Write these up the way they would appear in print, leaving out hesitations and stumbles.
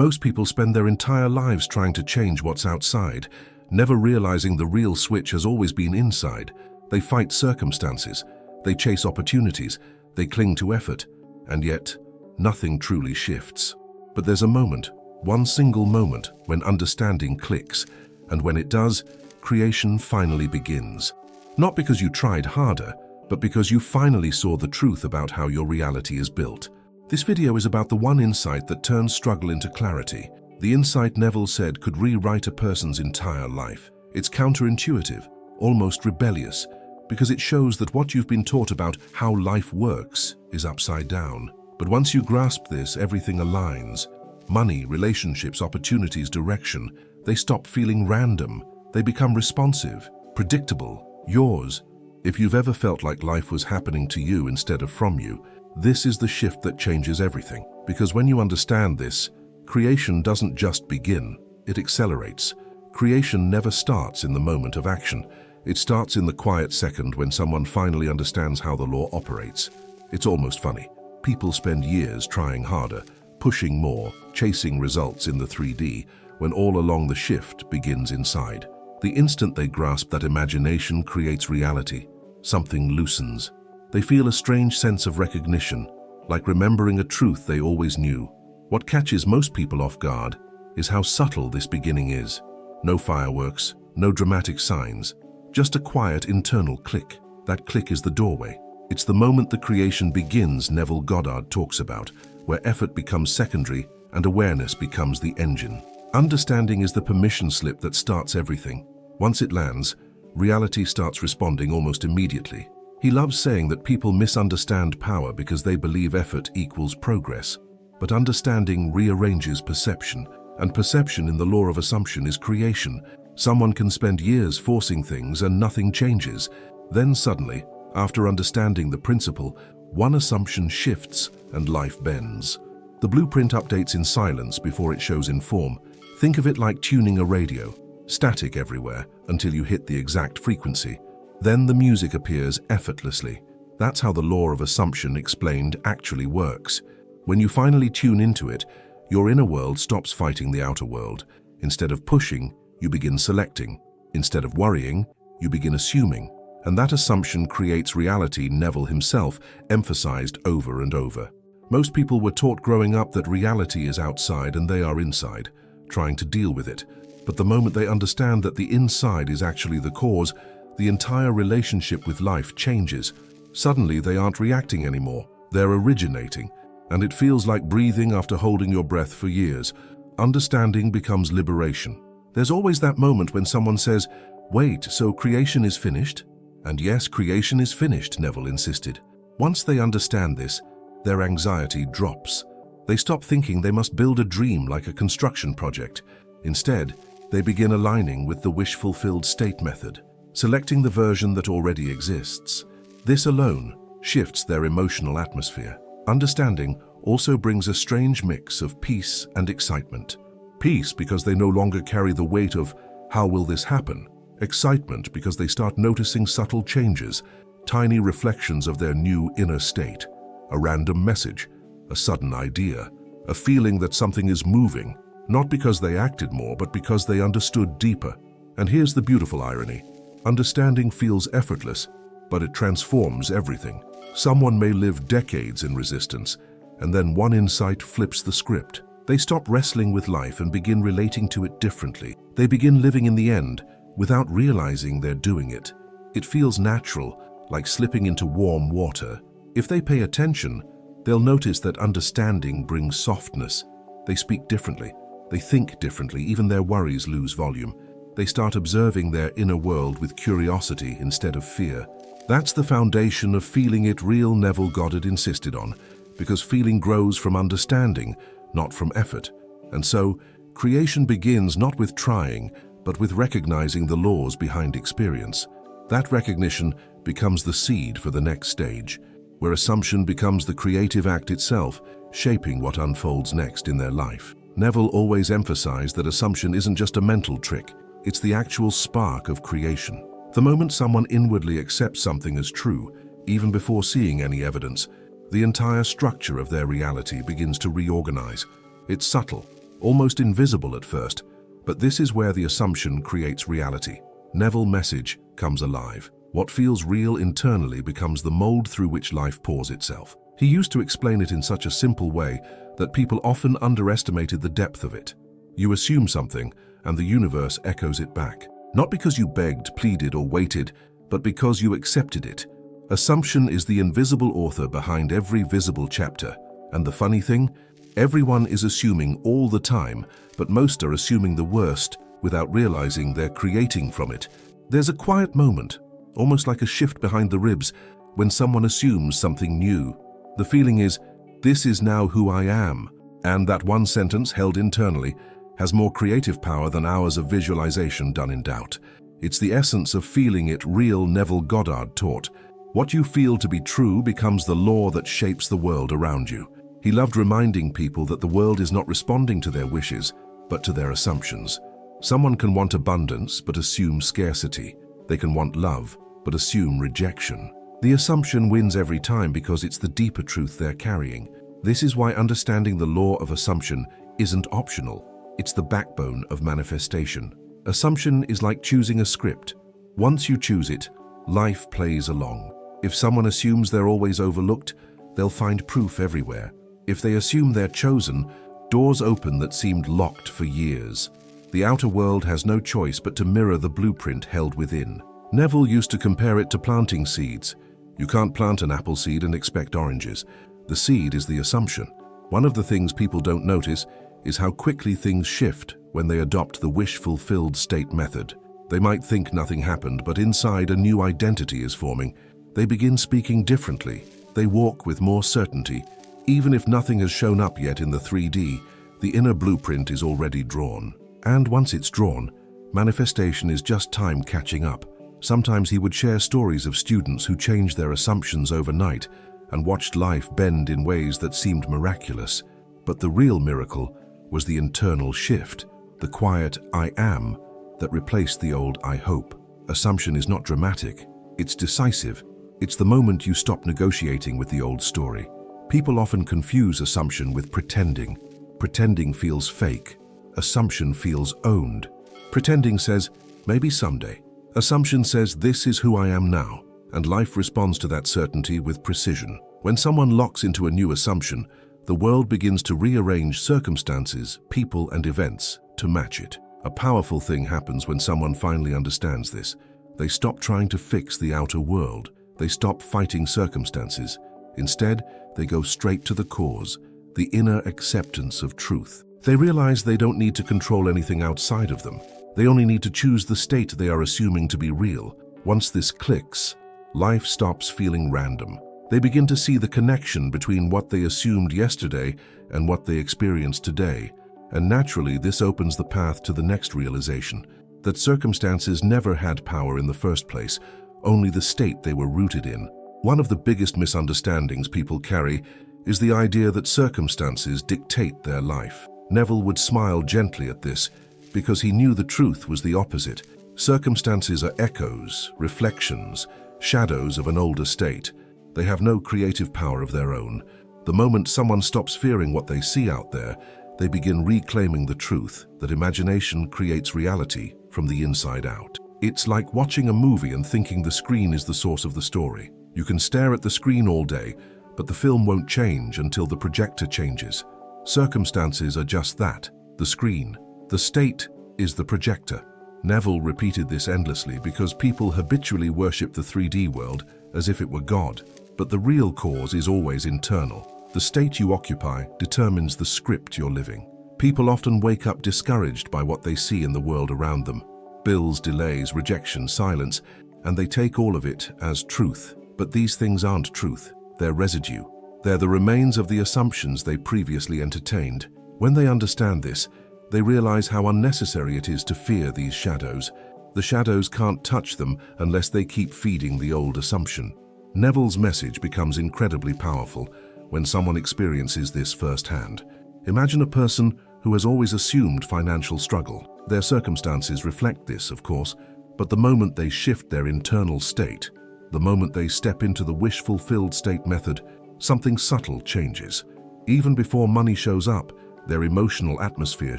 Most people spend their entire lives trying to change what's outside, never realizing the real switch has always been inside. They fight circumstances, they chase opportunities, they cling to effort, and yet nothing truly shifts. But there's a moment, one single moment, when understanding clicks, and when it does, creation finally begins. Not because you tried harder, but because you finally saw the truth about how your reality is built. This video is about the one insight that turns struggle into clarity. The insight Neville said could rewrite a person's entire life. It's counterintuitive, almost rebellious, because it shows that what you've been taught about how life works is upside down. But once you grasp this, everything aligns. Money, relationships, opportunities, direction. They stop feeling random. They become responsive, predictable, yours. If you've ever felt like life was happening to you instead of from you, this is the shift that changes everything. Because when you understand this, creation doesn't just begin, it accelerates. Creation never starts in the moment of action. It starts in the quiet second when someone finally understands how the law operates. It's almost funny. People spend years trying harder, pushing more, chasing results in the 3D, when all along the shift begins inside. The instant they grasp that imagination creates reality, something loosens. They feel a strange sense of recognition, like remembering a truth they always knew. What catches most people off guard is how subtle this beginning is. No fireworks, no dramatic signs, just a quiet internal click. That click is the doorway. It's the moment the creation begins Neville Goddard talks about, where effort becomes secondary and awareness becomes the engine. Understanding is the permission slip that starts everything. Once it lands, reality starts responding almost immediately. He loves saying that people misunderstand power because they believe effort equals progress. But understanding rearranges perception, and perception in the law of assumption is creation. Someone can spend years forcing things and nothing changes. Then suddenly, after understanding the principle, one assumption shifts and life bends. The blueprint updates in silence before it shows in form. Think of it like tuning a radio, static everywhere until you hit the exact frequency. Then the music appears effortlessly. That's how the law of assumption explained actually works. When you finally tune into it, your inner world stops fighting the outer world. Instead of pushing, you begin selecting. Instead of worrying, you begin assuming. And that assumption creates reality Neville himself emphasized over and over. Most people were taught growing up that reality is outside and they are inside, trying to deal with it. But the moment they understand that the inside is actually the cause, the entire relationship with life changes. Suddenly they aren't reacting anymore, they're originating. And it feels like breathing after holding your breath for years. Understanding becomes liberation. There's always that moment when someone says, "Wait, so creation is finished?" And yes, creation is finished, Neville insisted. Once they understand this, their anxiety drops. They stop thinking they must build a dream like a construction project. Instead, they begin aligning with the wish-fulfilled state method, selecting the version that already exists. This alone shifts their emotional atmosphere. Understanding also brings a strange mix of peace and excitement. Peace because they no longer carry the weight of, "How will this happen?" Excitement because they start noticing subtle changes, tiny reflections of their new inner state. A random message, a sudden idea, a feeling that something is moving, not because they acted more, but because they understood deeper. And here's the beautiful irony. Understanding feels effortless, but it transforms everything. Someone may live decades in resistance, and then one insight flips the script. They stop wrestling with life and begin relating to it differently. They begin living in the end without realizing they're doing it. It feels natural, like slipping into warm water. If they pay attention, they'll notice that understanding brings softness. They speak differently. They think differently. Even their worries lose volume. They start observing their inner world with curiosity instead of fear. That's the foundation of feeling it real, Neville Goddard insisted on, because feeling grows from understanding, not from effort. And so, creation begins not with trying, but with recognizing the laws behind experience. That recognition becomes the seed for the next stage, where assumption becomes the creative act itself, shaping what unfolds next in their life. Neville always emphasized that assumption isn't just a mental trick, it's the actual spark of creation. The moment someone inwardly accepts something as true, even before seeing any evidence, the entire structure of their reality begins to reorganize. It's subtle, almost invisible at first, but this is where the assumption creates reality. Neville's message comes alive. What feels real internally becomes the mold through which life pours itself. He used to explain it in such a simple way that people often underestimated the depth of it. You assume something, and the universe echoes it back. Not because you begged, pleaded, or waited, but because you accepted it. Assumption is the invisible author behind every visible chapter. And the funny thing? Everyone is assuming all the time, but most are assuming the worst without realizing they're creating from it. There's a quiet moment, almost like a shift behind the ribs, when someone assumes something new. The feeling is, this is now who I am, and that one sentence held internally has more creative power than hours of visualization done in doubt. It's the essence of feeling it real. Neville Goddard taught, what you feel to be true becomes the law that shapes the world around you. He loved reminding people that the world is not responding to their wishes, but to their assumptions. Someone can want abundance, but assume scarcity. They can want love, but assume rejection. The assumption wins every time because it's the deeper truth they're carrying. This is why understanding the law of assumption isn't optional. It's the backbone of manifestation. Assumption is like choosing a script. Once you choose it, life plays along. If someone assumes they're always overlooked, they'll find proof everywhere. If they assume they're chosen, doors open that seemed locked for years. The outer world has no choice but to mirror the blueprint held within. Neville used to compare it to planting seeds. You can't plant an apple seed and expect oranges. The seed is the assumption. One of the things people don't notice is how quickly things shift when they adopt the wish-fulfilled state method. They might think nothing happened, but inside a new identity is forming. They begin speaking differently. They walk with more certainty. Even if nothing has shown up yet in the 3D, the inner blueprint is already drawn. And once it's drawn, manifestation is just time catching up. Sometimes he would share stories of students who changed their assumptions overnight and watched life bend in ways that seemed miraculous. But the real miracle was the internal shift, the quiet I am that replaced the old I hope. Assumption is not dramatic, it's decisive. It's the moment you stop negotiating with the old story. People often confuse assumption with pretending. Pretending feels fake. Assumption feels owned. Pretending says, maybe someday. Assumption says, this is who I am now, and life responds to that certainty with precision. When someone locks into a new assumption, the world begins to rearrange circumstances, people, and events to match it. A powerful thing happens when someone finally understands this. They stop trying to fix the outer world. They stop fighting circumstances. Instead, they go straight to the cause, the inner acceptance of truth. They realize they don't need to control anything outside of them. They only need to choose the state they are assuming to be real. Once this clicks, life stops feeling random. They begin to see the connection between what they assumed yesterday and what they experience today. And naturally, this opens the path to the next realization, that circumstances never had power in the first place, only the state they were rooted in. One of the biggest misunderstandings people carry is the idea that circumstances dictate their life. Neville would smile gently at this because he knew the truth was the opposite. Circumstances are echoes, reflections, shadows of an older state. They have no creative power of their own. The moment someone stops fearing what they see out there, they begin reclaiming the truth that imagination creates reality from the inside out. It's like watching a movie and thinking the screen is the source of the story. You can stare at the screen all day, but the film won't change until the projector changes. Circumstances are just that, the screen. The state is the projector. Neville repeated this endlessly because people habitually worship the 3D world as if it were God. But the real cause is always internal. The state you occupy determines the script you're living. People often wake up discouraged by what they see in the world around them. Bills, delays, rejection, silence, and they take all of it as truth. But these things aren't truth, they're residue. They're the remains of the assumptions they previously entertained. When they understand this, they realize how unnecessary it is to fear these shadows. The shadows can't touch them unless they keep feeding the old assumption. Neville's message becomes incredibly powerful when someone experiences this firsthand. Imagine a person who has always assumed financial struggle. Their circumstances reflect this, of course, but the moment they shift their internal state, the moment they step into the wish-fulfilled state method, something subtle changes. Even before money shows up, their emotional atmosphere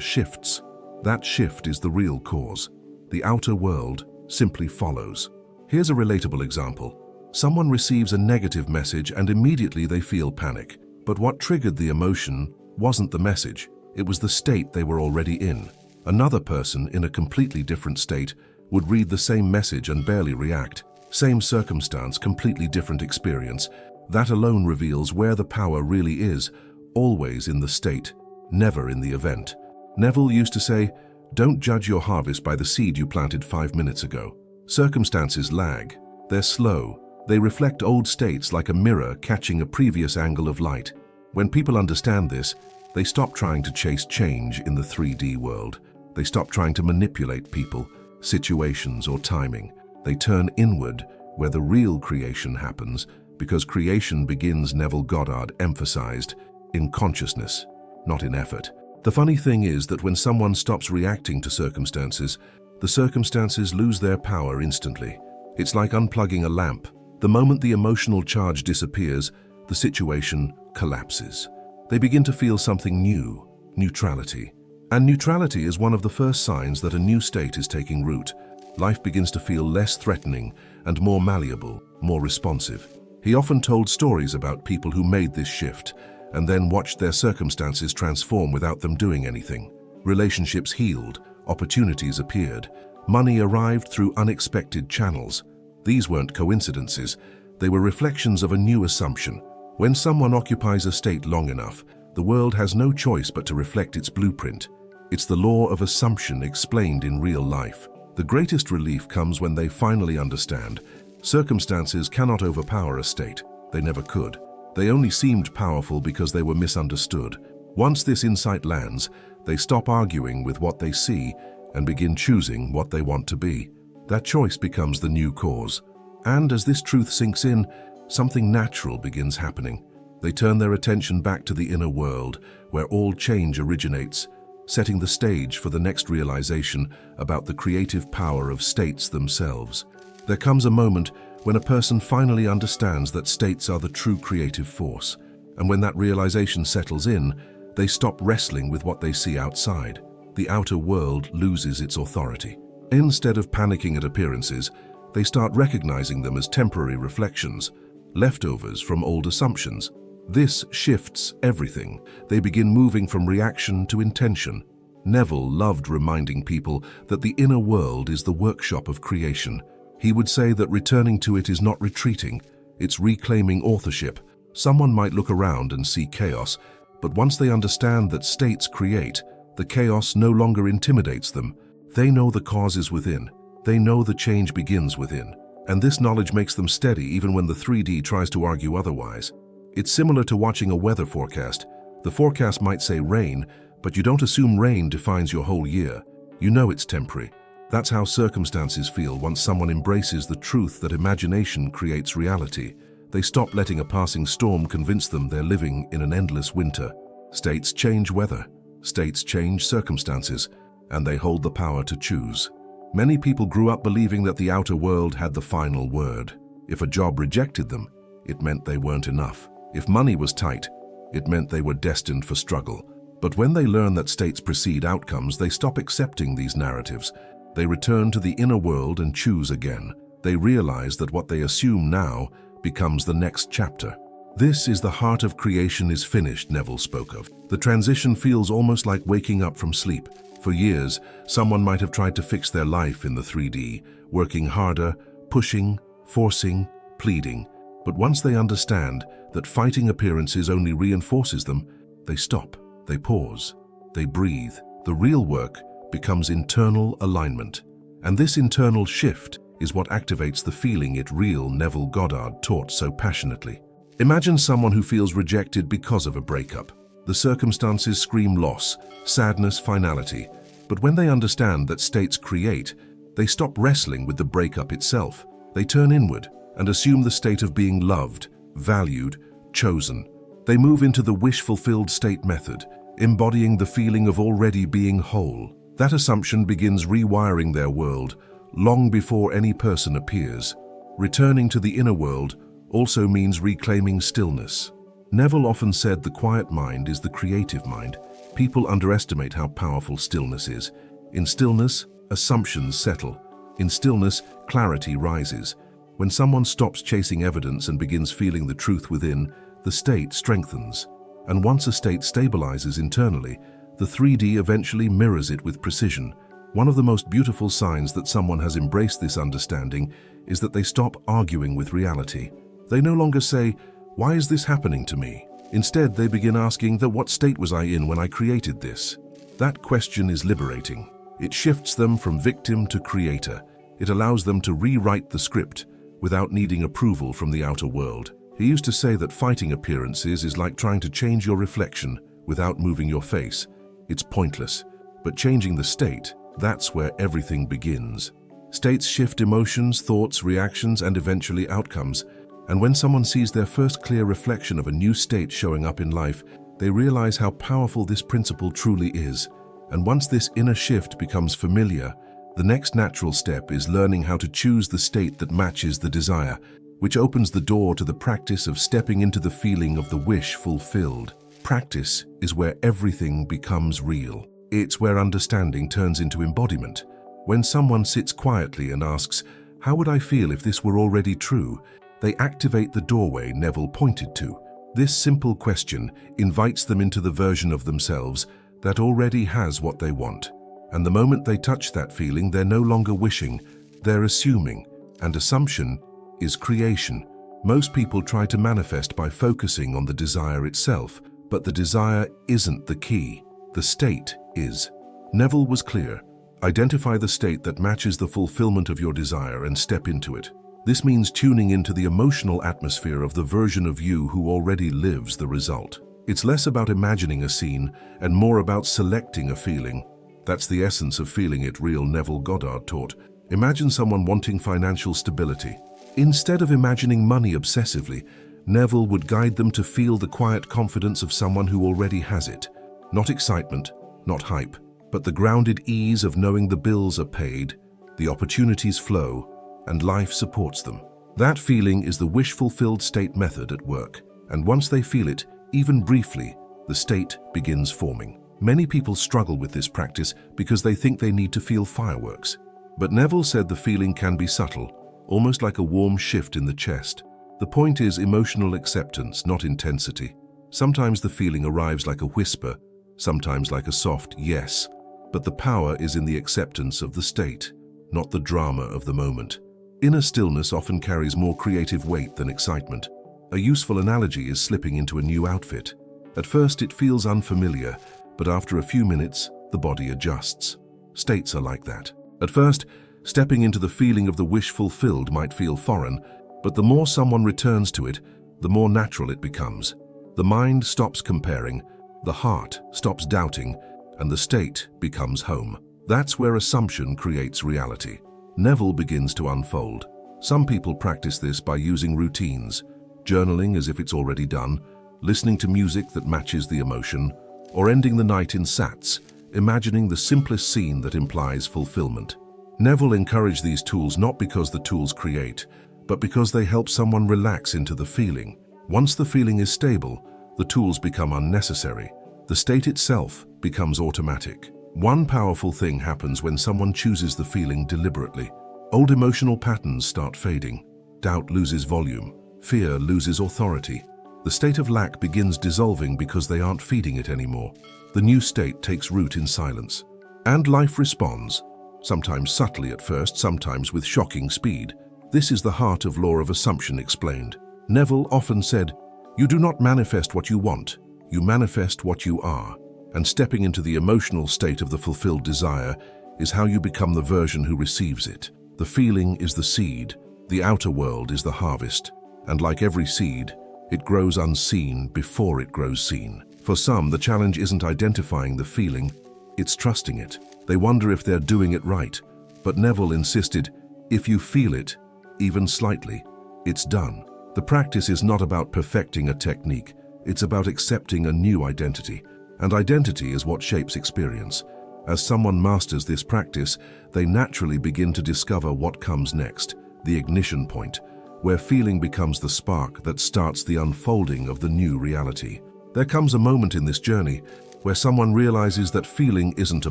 shifts. That shift is the real cause. The outer world simply follows. Here's a relatable example. Someone receives a negative message and immediately they feel panic. But what triggered the emotion wasn't the message. It was the state they were already in. Another person in a completely different state would read the same message and barely react. Same circumstance, completely different experience. That alone reveals where the power really is, always in the state, never in the event. Neville used to say, "Don't judge your harvest by the seed you planted 5 minutes ago." Circumstances lag. They're slow. They reflect old states like a mirror catching a previous angle of light. When people understand this, they stop trying to chase change in the 3D world. They stop trying to manipulate people, situations, or timing. They turn inward, where the real creation happens, because creation begins, Neville Goddard emphasized, in consciousness, not in effort. The funny thing is that when someone stops reacting to circumstances, the circumstances lose their power instantly. It's like unplugging a lamp. The moment the emotional charge disappears, the situation collapses. They begin to feel something new, neutrality. And neutrality is one of the first signs that a new state is taking root. Life begins to feel less threatening and more malleable, more responsive. He often told stories about people who made this shift and then watched their circumstances transform without them doing anything. Relationships healed, opportunities appeared, money arrived through unexpected channels. These weren't coincidences, they were reflections of a new assumption. When someone occupies a state long enough, the world has no choice but to reflect its blueprint. It's the law of assumption explained in real life. The greatest relief comes when they finally understand. Circumstances cannot overpower a state. They never could. They only seemed powerful because they were misunderstood. Once this insight lands, they stop arguing with what they see and begin choosing what they want to be. That choice becomes the new cause. And as this truth sinks in, something natural begins happening. They turn their attention back to the inner world, where all change originates, setting the stage for the next realization about the creative power of states themselves. There comes a moment when a person finally understands that states are the true creative force. And when that realization settles in, they stop wrestling with what they see outside. The outer world loses its authority. Instead of panicking at appearances, they start recognizing them as temporary reflections, leftovers from old assumptions. This shifts everything. They begin moving from reaction to intention. Neville loved reminding people that the inner world is the workshop of creation. He would say that returning to it is not retreating, it's reclaiming authorship. Someone might look around and see chaos, but once they understand that states create, the chaos no longer intimidates them. They know the cause is within. They know the change begins within. And this knowledge makes them steady even when the 3D tries to argue otherwise. It's similar to watching a weather forecast. The forecast might say rain, but you don't assume rain defines your whole year. You know it's temporary. That's how circumstances feel once someone embraces the truth that imagination creates reality. They stop letting a passing storm convince them they're living in an endless winter. States change weather. States change circumstances, and they hold the power to choose. Many people grew up believing that the outer world had the final word. If a job rejected them, it meant they weren't enough. If money was tight, it meant they were destined for struggle. But when they learn that states precede outcomes, they stop accepting these narratives. They return to the inner world and choose again. They realize that what they assume now becomes the next chapter. This is the heart of creation is finished, Neville spoke of. The transition feels almost like waking up from sleep. For years, someone might have tried to fix their life in the 3D, working harder, pushing, forcing, pleading. But once they understand that fighting appearances only reinforces them, they stop, they pause, they breathe. The real work becomes internal alignment. And this internal shift is what activates the feeling it real Neville Goddard taught so passionately. Imagine someone who feels rejected because of a breakup. The circumstances scream loss, sadness, finality. But when they understand that states create, they stop wrestling with the breakup itself. They turn inward and assume the state of being loved, valued, chosen. They move into the wish-fulfilled state method, embodying the feeling of already being whole. That assumption begins rewiring their world long before any person appears. Returning to the inner world also means reclaiming stillness. Neville often said the quiet mind is the creative mind. People underestimate how powerful stillness is. In stillness, assumptions settle. In stillness, clarity rises. When someone stops chasing evidence and begins feeling the truth within, the state strengthens. And once a state stabilizes internally, the 3D eventually mirrors it with precision. One of the most beautiful signs that someone has embraced this understanding is that they stop arguing with reality. They no longer say, "Why is this happening to me?" Instead, they begin asking, "What state was I in when I created this?" That question is liberating. It shifts them from victim to creator. It allows them to rewrite the script without needing approval from the outer world. He used to say that fighting appearances is like trying to change your reflection without moving your face. It's pointless. But changing the state, that's where everything begins. States shift emotions, thoughts, reactions, and eventually outcomes. And when someone sees their first clear reflection of a new state showing up in life, they realize how powerful this principle truly is. And once this inner shift becomes familiar, the next natural step is learning how to choose the state that matches the desire, which opens the door to the practice of stepping into the feeling of the wish fulfilled. Practice is where everything becomes real. It's where understanding turns into embodiment. When someone sits quietly and asks, "How would I feel if this were already true?" they activate the doorway Neville pointed to. This simple question invites them into the version of themselves that already has what they want. And the moment they touch that feeling, they're no longer wishing, they're assuming. And assumption is creation. Most people try to manifest by focusing on the desire itself, but the desire isn't the key. The state is. Neville was clear. Identify the state that matches the fulfillment of your desire and step into it. This means tuning into the emotional atmosphere of the version of you who already lives the result. It's less about imagining a scene and more about selecting a feeling. That's the essence of feeling it real, Neville Goddard taught. Imagine someone wanting financial stability. Instead of imagining money obsessively, Neville would guide them to feel the quiet confidence of someone who already has it. Not excitement, not hype, but the grounded ease of knowing the bills are paid, the opportunities flow, and life supports them. That feeling is the wish-fulfilled state method at work. And once they feel it, even briefly, the state begins forming. Many people struggle with this practice because they think they need to feel fireworks. But Neville said the feeling can be subtle, almost like a warm shift in the chest. The point is emotional acceptance, not intensity. Sometimes the feeling arrives like a whisper, sometimes like a soft yes. But the power is in the acceptance of the state, not the drama of the moment. Inner stillness often carries more creative weight than excitement. A useful analogy is slipping into a new outfit. At first it feels unfamiliar, but after a few minutes, the body adjusts. States are like that. At first, stepping into the feeling of the wish fulfilled might feel foreign, but the more someone returns to it, the more natural it becomes. The mind stops comparing, the heart stops doubting, and the state becomes home. That's where assumption creates reality. Neville begins to unfold. Some people practice this by using routines, journaling as if it's already done, listening to music that matches the emotion, or ending the night in sats, imagining the simplest scene that implies fulfillment. Neville encouraged these tools not because the tools create, but because they help someone relax into the feeling. Once the feeling is stable, the tools become unnecessary. The state itself becomes automatic. One powerful thing happens when someone chooses the feeling deliberately. Old emotional patterns start fading. Doubt loses volume. Fear loses authority. The state of lack begins dissolving because they aren't feeding it anymore. The new state takes root in silence. And life responds, sometimes subtly at first, sometimes with shocking speed. This is the heart of law of assumption explained. Neville often said, "You do not manifest what you want, you manifest what you are." And stepping into the emotional state of the fulfilled desire is how you become the version who receives it. The feeling is the seed, the outer world is the harvest. And like every seed, it grows unseen before it grows seen. For some, the challenge isn't identifying the feeling, it's trusting it. They wonder if they're doing it right. But Neville insisted, if you feel it, even slightly, it's done. The practice is not about perfecting a technique, it's about accepting a new identity. And identity is what shapes experience. As someone masters this practice, they naturally begin to discover what comes next, the ignition point, where feeling becomes the spark that starts the unfolding of the new reality. There comes a moment in this journey where someone realizes that feeling isn't a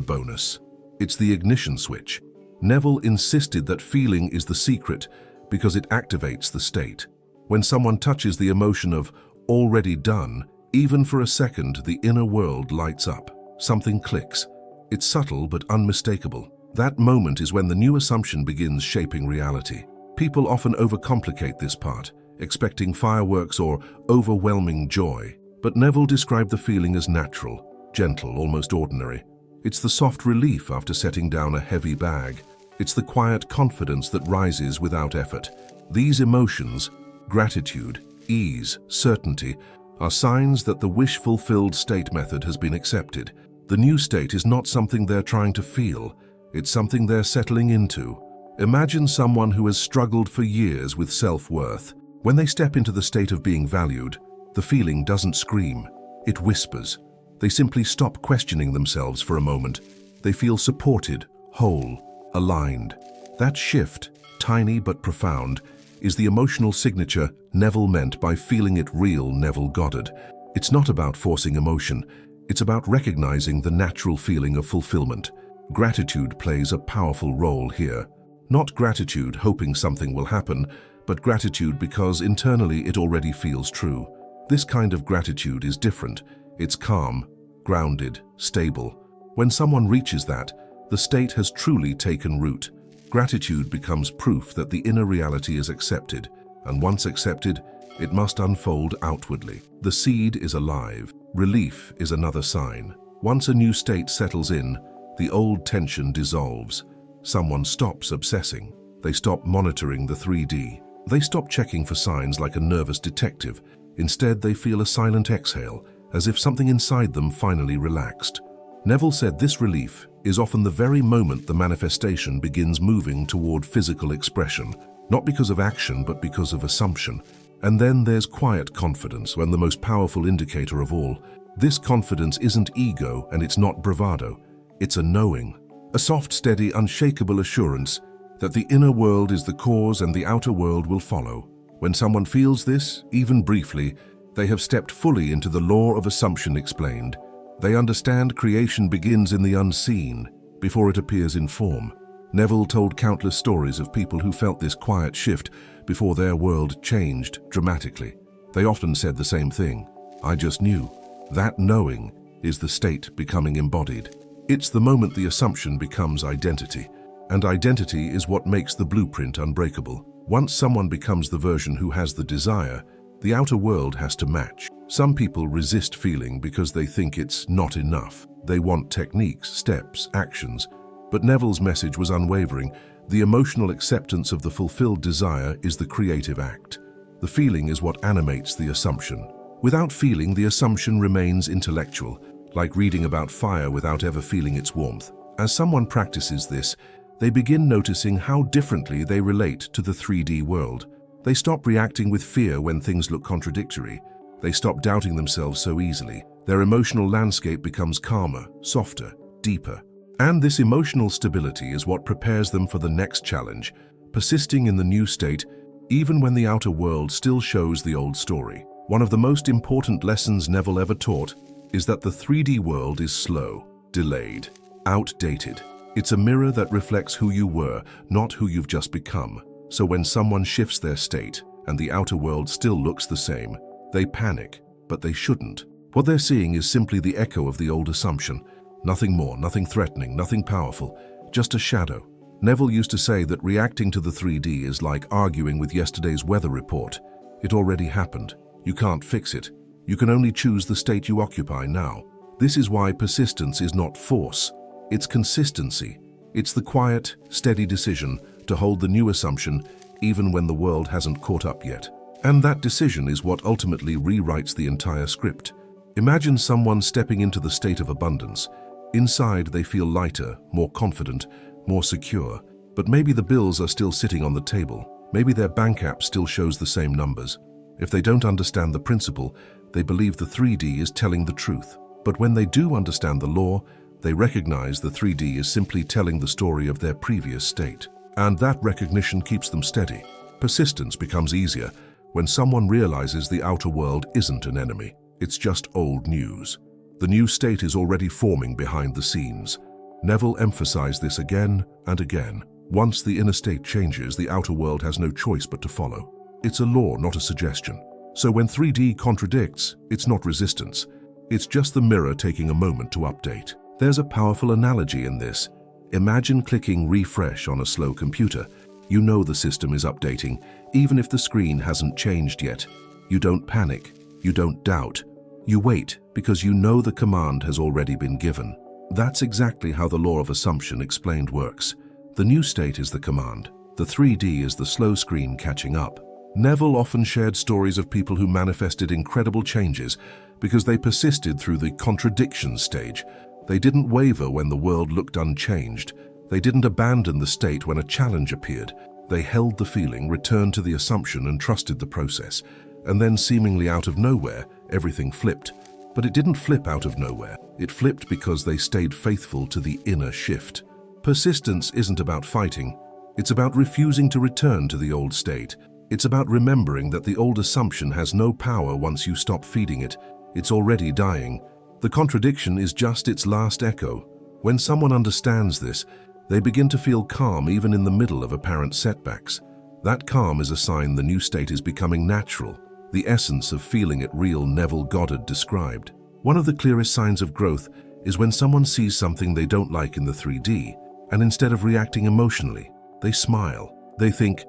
bonus. It's the ignition switch. Neville insisted that feeling is the secret because it activates the state. When someone touches the emotion of already done, even for a second, the inner world lights up. Something clicks. It's subtle but unmistakable. That moment is when the new assumption begins shaping reality. People often overcomplicate this part, expecting fireworks or overwhelming joy. But Neville described the feeling as natural, gentle, almost ordinary. It's the soft relief after setting down a heavy bag. It's the quiet confidence that rises without effort. These emotions, gratitude, ease, certainty, are signs that the wish-fulfilled state method has been accepted. The new state is not something they're trying to feel, it's something they're settling into. Imagine someone who has struggled for years with self-worth. When they step into the state of being valued, the feeling doesn't scream, it whispers. They simply stop questioning themselves for a moment. They feel supported, whole, aligned. That shift, tiny but profound, is the emotional signature Neville meant by feeling it real. Neville Goddard. It's not about forcing emotion, it's about recognizing the natural feeling of fulfillment. Gratitude plays a powerful role here. Not gratitude hoping something will happen, but gratitude because internally it already feels true. This kind of gratitude is different. It's calm, grounded, stable. When someone reaches that, the state has truly taken root. Gratitude becomes proof that the inner reality is accepted, and once accepted, it must unfold outwardly. The seed is alive. Relief is another sign. Once a new state settles in, the old tension dissolves. Someone stops obsessing. They stop monitoring the 3D. They stop checking for signs like a nervous detective. Instead, they feel a silent exhale, as if something inside them finally relaxed. Neville said this relief is often the very moment the manifestation begins moving toward physical expression, not because of action but because of assumption. And then there's quiet confidence, when the most powerful indicator of all. This confidence isn't ego and it's not bravado. It's a knowing, a soft, steady, unshakable assurance that the inner world is the cause and the outer world will follow. When someone feels this, even briefly, they have stepped fully into the law of assumption explained. They understand creation begins in the unseen before it appears in form. Neville told countless stories of people who felt this quiet shift before their world changed dramatically. They often said the same thing: I just knew. That knowing is the state becoming embodied. It's the moment the assumption becomes identity, and identity is what makes the blueprint unbreakable. Once someone becomes the version who has the desire, the outer world has to match. Some people resist feeling because they think it's not enough. They want techniques, steps, actions. But Neville's message was unwavering. The emotional acceptance of the fulfilled desire is the creative act. The feeling is what animates the assumption. Without feeling, the assumption remains intellectual, like reading about fire without ever feeling its warmth. As someone practices this, they begin noticing how differently they relate to the 3D world. They stop reacting with fear when things look contradictory. They stop doubting themselves so easily. Their emotional landscape becomes calmer, softer, deeper. And this emotional stability is what prepares them for the next challenge, persisting in the new state, even when the outer world still shows the old story. One of the most important lessons Neville ever taught is that the 3D world is slow, delayed, outdated. It's a mirror that reflects who you were, not who you've just become. So when someone shifts their state and the outer world still looks the same, they panic, but they shouldn't. What they're seeing is simply the echo of the old assumption. Nothing more, nothing threatening, nothing powerful, just a shadow. Neville used to say that reacting to the 3D is like arguing with yesterday's weather report. It already happened. You can't fix it. You can only choose the state you occupy now. This is why persistence is not force. It's consistency. It's the quiet, steady decision to hold the new assumption even when the world hasn't caught up yet. And that decision is what ultimately rewrites the entire script. Imagine someone stepping into the state of abundance. Inside, they feel lighter, more confident, more secure. But maybe the bills are still sitting on the table. Maybe their bank app still shows the same numbers. If they don't understand the principle, they believe the 3D is telling the truth. But when they do understand the law, they recognize the 3D is simply telling the story of their previous state. And that recognition keeps them steady. Persistence becomes easier when someone realizes the outer world isn't an enemy. It's just old news. The new state is already forming behind the scenes. Neville emphasized this again and again. Once the inner state changes, the outer world has no choice but to follow. It's a law, not a suggestion. So when 3D contradicts, it's not resistance. It's just the mirror taking a moment to update. There's a powerful analogy in this. Imagine clicking refresh on a slow computer. You know the system is updating, even if the screen hasn't changed yet. You don't panic. You don't doubt. You wait because you know the command has already been given. That's exactly how the law of assumption explained works. The new state is the command. The 3D is the slow screen catching up. Neville often shared stories of people who manifested incredible changes because they persisted through the contradiction stage. They didn't waver when the world looked unchanged. They didn't abandon the state when a challenge appeared. They held the feeling, returned to the assumption, and trusted the process. And then, seemingly out of nowhere, everything flipped. But it didn't flip out of nowhere. It flipped because they stayed faithful to the inner shift. Persistence isn't about fighting. It's about refusing to return to the old state. It's about remembering that the old assumption has no power once you stop feeding it. It's already dying. The contradiction is just its last echo. When someone understands this, they begin to feel calm even in the middle of apparent setbacks. That calm is a sign the new state is becoming natural, the essence of feeling it real, Neville Goddard described. One of the clearest signs of growth is when someone sees something they don't like in the 3D, and instead of reacting emotionally, they smile. They think,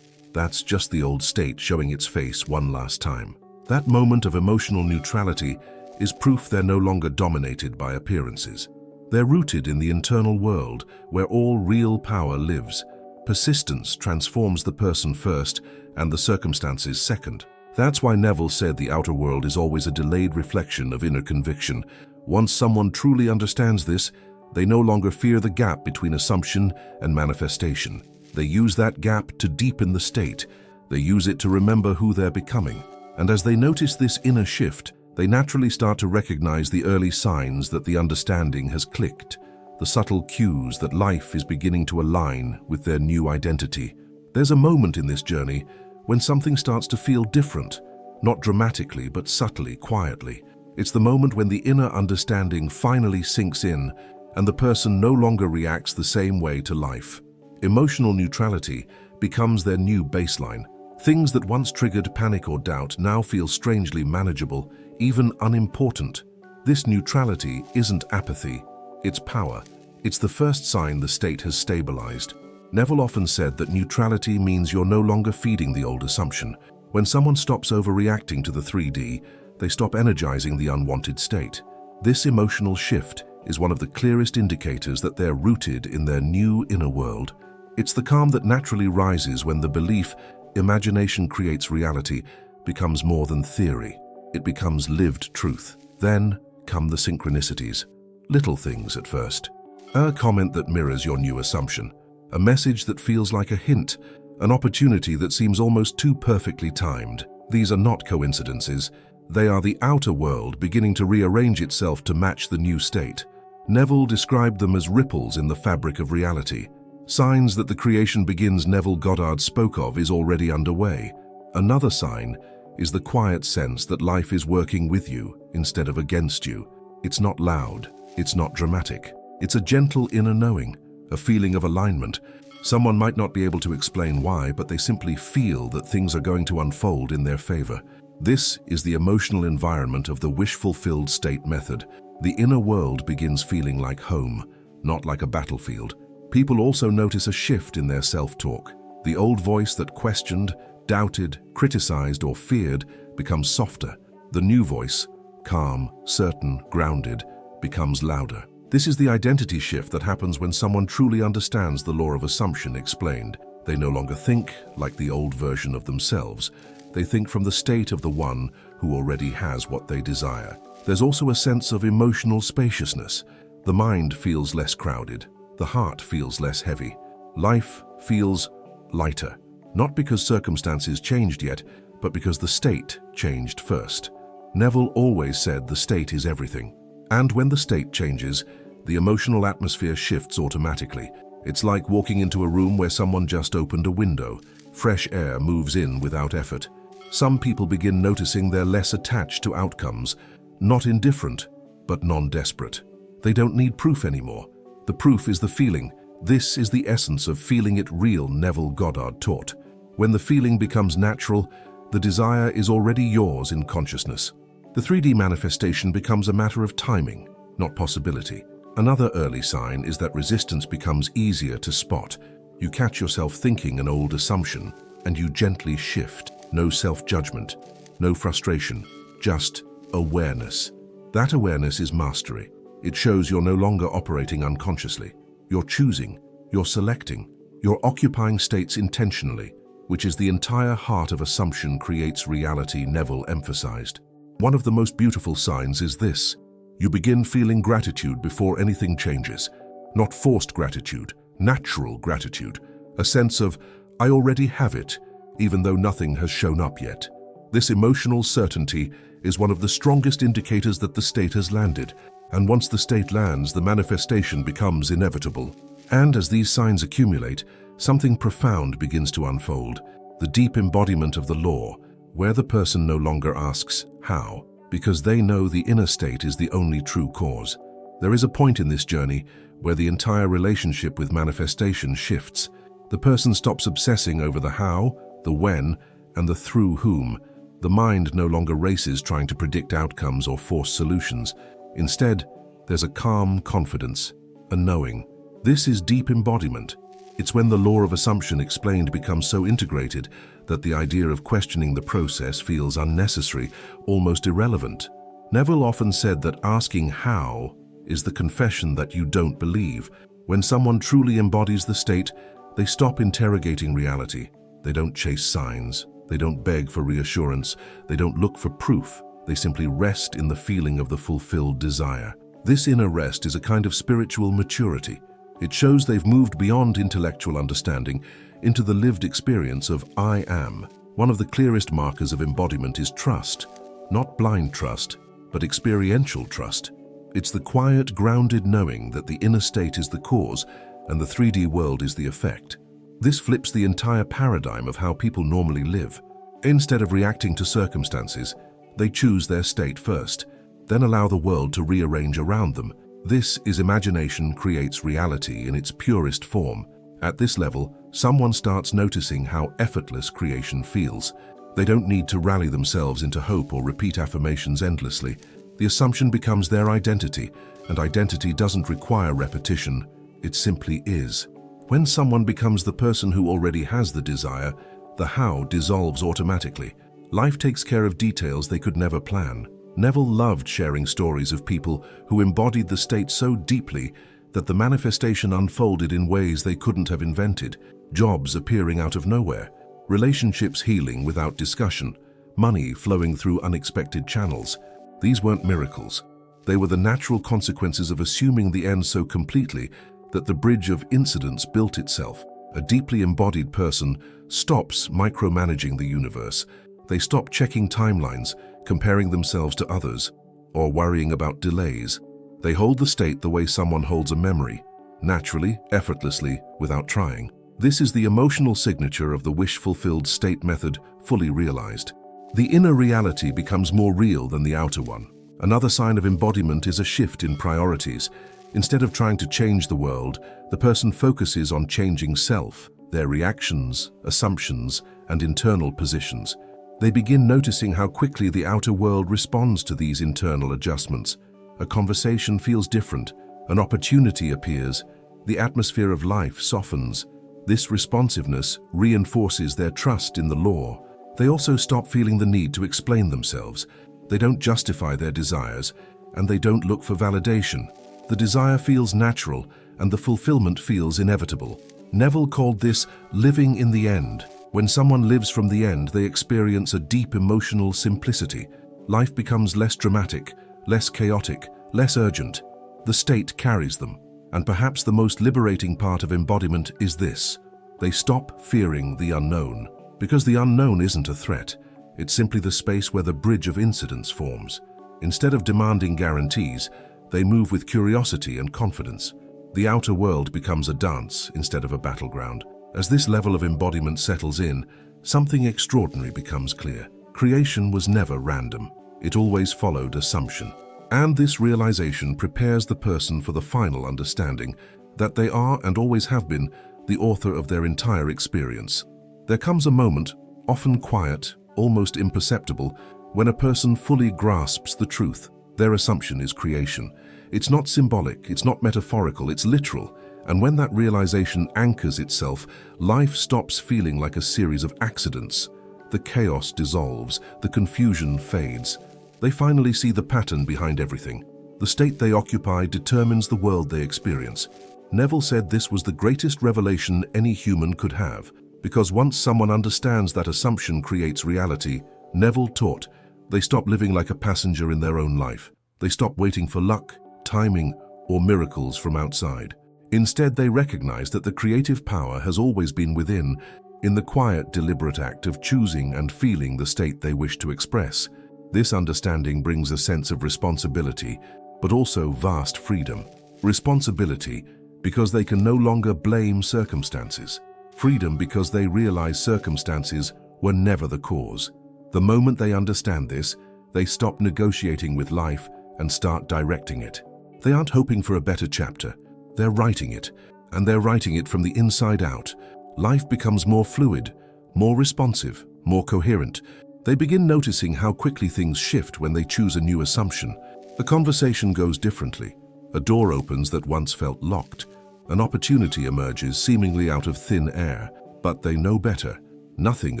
that's just the old state showing its face one last time. That moment of emotional neutrality is proof they're no longer dominated by appearances. They're rooted in the internal world where all real power lives. Persistence transforms the person first and the circumstances second. That's why Neville said the outer world is always a delayed reflection of inner conviction. Once someone truly understands this, they no longer fear the gap between assumption and manifestation. They use that gap to deepen the state. They use it to remember who they're becoming. And as they notice this inner shift, they naturally start to recognize the early signs that the understanding has clicked, the subtle cues that life is beginning to align with their new identity. There's a moment in this journey when something starts to feel different, not dramatically but subtly, quietly. It's the moment when the inner understanding finally sinks in and the person no longer reacts the same way to life. Emotional neutrality becomes their new baseline. Things that once triggered panic or doubt now feel strangely manageable, even unimportant. This neutrality isn't apathy, it's power. It's the first sign the state has stabilized. Neville often said that neutrality means you're no longer feeding the old assumption. When someone stops overreacting to the 3D, they stop energizing the unwanted state. This emotional shift is one of the clearest indicators that they're rooted in their new inner world. It's the calm that naturally rises when the belief, imagination creates reality, becomes more than theory. It becomes lived truth. Then come the synchronicities. Little things at first. A comment that mirrors your new assumption. A message that feels like a hint. An opportunity that seems almost too perfectly timed. These are not coincidences. They are the outer world beginning to rearrange itself to match the new state. Neville described them as ripples in the fabric of reality. Signs that the creation begins Neville Goddard spoke of is already underway. Another sign is the quiet sense that life is working with you instead of against you. It's not loud, it's not dramatic. It's a gentle inner knowing, a feeling of alignment. Someone might not be able to explain why, but they simply feel that things are going to unfold in their favor. This is the emotional environment of the wish-fulfilled state method. The inner world begins feeling like home, not like a battlefield. People also notice a shift in their self-talk. The old voice that questioned, doubted, criticized, or feared becomes softer. The new voice, calm, certain, grounded, becomes louder. This is the identity shift that happens when someone truly understands the law of assumption explained. They no longer think like the old version of themselves. They think from the state of the one who already has what they desire. There's also a sense of emotional spaciousness. The mind feels less crowded. The heart feels less heavy. Life feels lighter. Not because circumstances changed yet, but because the state changed first. Neville always said the state is everything. And when the state changes, the emotional atmosphere shifts automatically. It's like walking into a room where someone just opened a window. Fresh air moves in without effort. Some people begin noticing they're less attached to outcomes, not indifferent, but non-desperate. They don't need proof anymore. The proof is the feeling. This is the essence of feeling it real, Neville Goddard taught. When the feeling becomes natural, the desire is already yours in consciousness. The 3D manifestation becomes a matter of timing, not possibility. Another early sign is that resistance becomes easier to spot. You catch yourself thinking an old assumption, and you gently shift. No self-judgment, no frustration, just awareness. That awareness is mastery. It shows you're no longer operating unconsciously. You're choosing, you're selecting, you're occupying states intentionally, which is the entire heart of assumption creates reality, Neville emphasized. One of the most beautiful signs is this. You begin feeling gratitude before anything changes. Not forced gratitude, natural gratitude. A sense of, I already have it, even though nothing has shown up yet. This emotional certainty is one of the strongest indicators that the state has landed. And once the state lands, the manifestation becomes inevitable. And as these signs accumulate, something profound begins to unfold. The deep embodiment of the law, where the person no longer asks, how? Because they know the inner state is the only true cause. There is a point in this journey where the entire relationship with manifestation shifts. The person stops obsessing over the how, the when, and the through whom. The mind no longer races trying to predict outcomes or force solutions. Instead, there's a calm confidence, a knowing. This is deep embodiment. It's when the law of assumption explained becomes so integrated that the idea of questioning the process feels unnecessary, almost irrelevant. Neville often said that asking how is the confession that you don't believe. When someone truly embodies the state, they stop interrogating reality. They don't chase signs. They don't beg for reassurance. They don't look for proof. They simply rest in the feeling of the fulfilled desire. This inner rest is a kind of spiritual maturity. It shows they've moved beyond intellectual understanding into the lived experience of I am. One of the clearest markers of embodiment is trust. Not blind trust, but experiential trust. It's the quiet, grounded knowing that the inner state is the cause and the 3D world is the effect. This flips the entire paradigm of how people normally live. Instead of reacting to circumstances, they choose their state first, then allow the world to rearrange around them. This is imagination creates reality in its purest form. At this level, someone starts noticing how effortless creation feels. They don't need to rally themselves into hope or repeat affirmations endlessly. The assumption becomes their identity, and identity doesn't require repetition. It simply is. When someone becomes the person who already has the desire, the how dissolves automatically. Life takes care of details they could never plan. Neville loved sharing stories of people who embodied the state so deeply that the manifestation unfolded in ways they couldn't have invented. Jobs appearing out of nowhere, relationships healing without discussion, money flowing through unexpected channels. These weren't miracles. They were the natural consequences of assuming the end so completely that the bridge of incidents built itself. A deeply embodied person stops micromanaging the universe. They stop checking timelines, comparing themselves to others, or worrying about delays. They hold the state the way someone holds a memory, naturally, effortlessly, without trying. This is the emotional signature of the wish-fulfilled state method fully realized. The inner reality becomes more real than the outer one. Another sign of embodiment is a shift in priorities. Instead of trying to change the world, the person focuses on changing self, their reactions, assumptions, and internal positions. They begin noticing how quickly the outer world responds to these internal adjustments. A conversation feels different, an opportunity appears, the atmosphere of life softens. This responsiveness reinforces their trust in the law. They also stop feeling the need to explain themselves. They don't justify their desires, and they don't look for validation. The desire feels natural, and the fulfillment feels inevitable. Neville called this living in the end. When someone lives from the end, they experience a deep emotional simplicity. Life becomes less dramatic, less chaotic, less urgent. The state carries them. And perhaps the most liberating part of embodiment is this. They stop fearing the unknown. Because the unknown isn't a threat. It's simply the space where the bridge of incidents forms. Instead of demanding guarantees, they move with curiosity and confidence. The outer world becomes a dance instead of a battleground. As this level of embodiment settles in, something extraordinary becomes clear. Creation was never random. It always followed assumption. And this realization prepares the person for the final understanding that they are and always have been the author of their entire experience. There comes a moment, often quiet, almost imperceptible, when a person fully grasps the truth. Their assumption is creation. It's not symbolic, it's not metaphorical, it's literal. And when that realization anchors itself, life stops feeling like a series of accidents. The chaos dissolves, the confusion fades. They finally see the pattern behind everything. The state they occupy determines the world they experience. Neville said this was the greatest revelation any human could have, because once someone understands that assumption creates reality, Neville taught, they stop living like a passenger in their own life. They stop waiting for luck, timing, or miracles from outside. Instead, they recognize that the creative power has always been within, in the quiet, deliberate act of choosing and feeling the state they wish to express. This understanding brings a sense of responsibility, but also vast freedom. Responsibility, because they can no longer blame circumstances. Freedom, because they realize circumstances were never the cause. The moment they understand this, they stop negotiating with life and start directing it. They aren't hoping for a better chapter. They're writing it, and they're writing it from the inside out. Life becomes more fluid, more responsive, more coherent. They begin noticing how quickly things shift when they choose a new assumption. The conversation goes differently. A door opens that once felt locked. An opportunity emerges seemingly out of thin air, but they know better. Nothing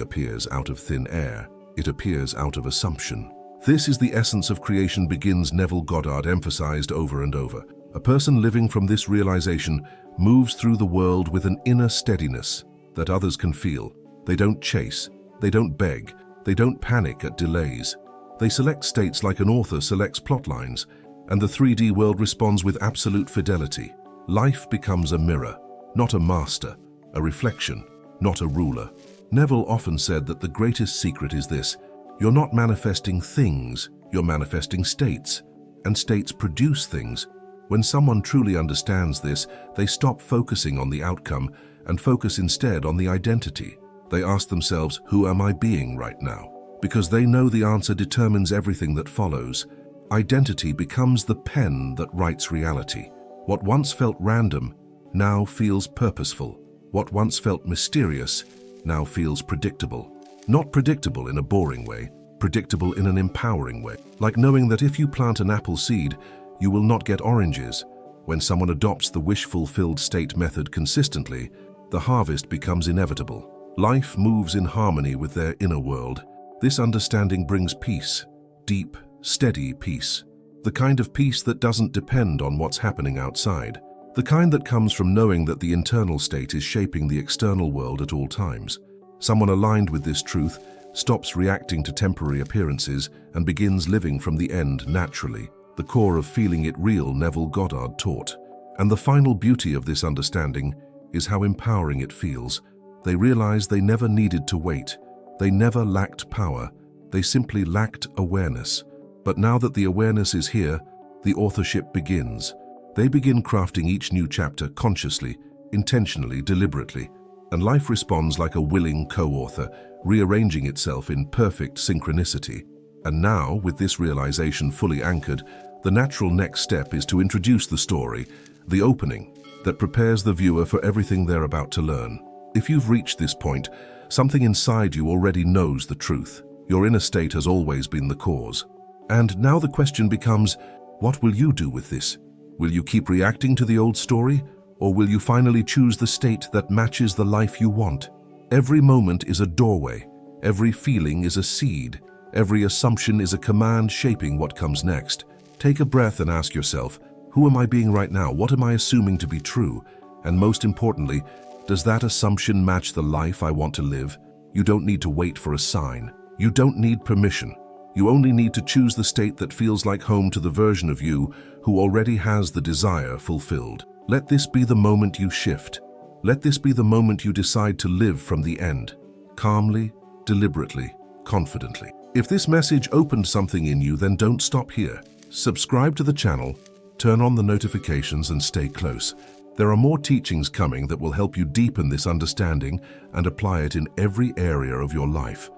appears out of thin air. It appears out of assumption. This is the essence of creation begins, Neville Goddard emphasized over and over. A person living from this realization moves through the world with an inner steadiness that others can feel. They don't chase, they don't beg, they don't panic at delays. They select states like an author selects plot lines, and the 3D world responds with absolute fidelity. Life becomes a mirror, not a master, a reflection, not a ruler. Neville often said that the greatest secret is this: you're not manifesting things, you're manifesting states, and states produce things. When someone truly understands this, they stop focusing on the outcome and focus instead on the identity. They ask themselves, who am I being right now? Because they know the answer determines everything that follows. Identity becomes the pen that writes reality. What once felt random now feels purposeful. What once felt mysterious now feels predictable. Not predictable in a boring way, predictable in an empowering way. Like knowing that if you plant an apple seed, you will not get oranges. When someone adopts the wish-fulfilled state method consistently, the harvest becomes inevitable. Life moves in harmony with their inner world. This understanding brings peace, deep, steady peace. The kind of peace that doesn't depend on what's happening outside. The kind that comes from knowing that the internal state is shaping the external world at all times. Someone aligned with this truth stops reacting to temporary appearances and begins living from the end naturally. The core of feeling it real, Neville Goddard taught. And the final beauty of this understanding is how empowering it feels. They realize they never needed to wait. They never lacked power. They simply lacked awareness. But now that the awareness is here, the authorship begins. They begin crafting each new chapter consciously, intentionally, deliberately. And life responds like a willing co-author, rearranging itself in perfect synchronicity. And now, with this realization fully anchored, the natural next step is to introduce the story, the opening, that prepares the viewer for everything they're about to learn. If you've reached this point, something inside you already knows the truth. Your inner state has always been the cause. And now the question becomes, what will you do with this? Will you keep reacting to the old story, or will you finally choose the state that matches the life you want? Every moment is a doorway. Every feeling is a seed. Every assumption is a command shaping what comes next. Take a breath and ask yourself, who am I being right now? What am I assuming to be true? And most importantly, does that assumption match the life I want to live? You don't need to wait for a sign. You don't need permission. You only need to choose the state that feels like home to the version of you who already has the desire fulfilled. Let this be the moment you shift. Let this be the moment you decide to live from the end, calmly, deliberately, confidently. If this message opened something in you, then don't stop here. Subscribe to the channel, turn on the notifications, and stay close. There are more teachings coming that will help you deepen this understanding and apply it in every area of your life.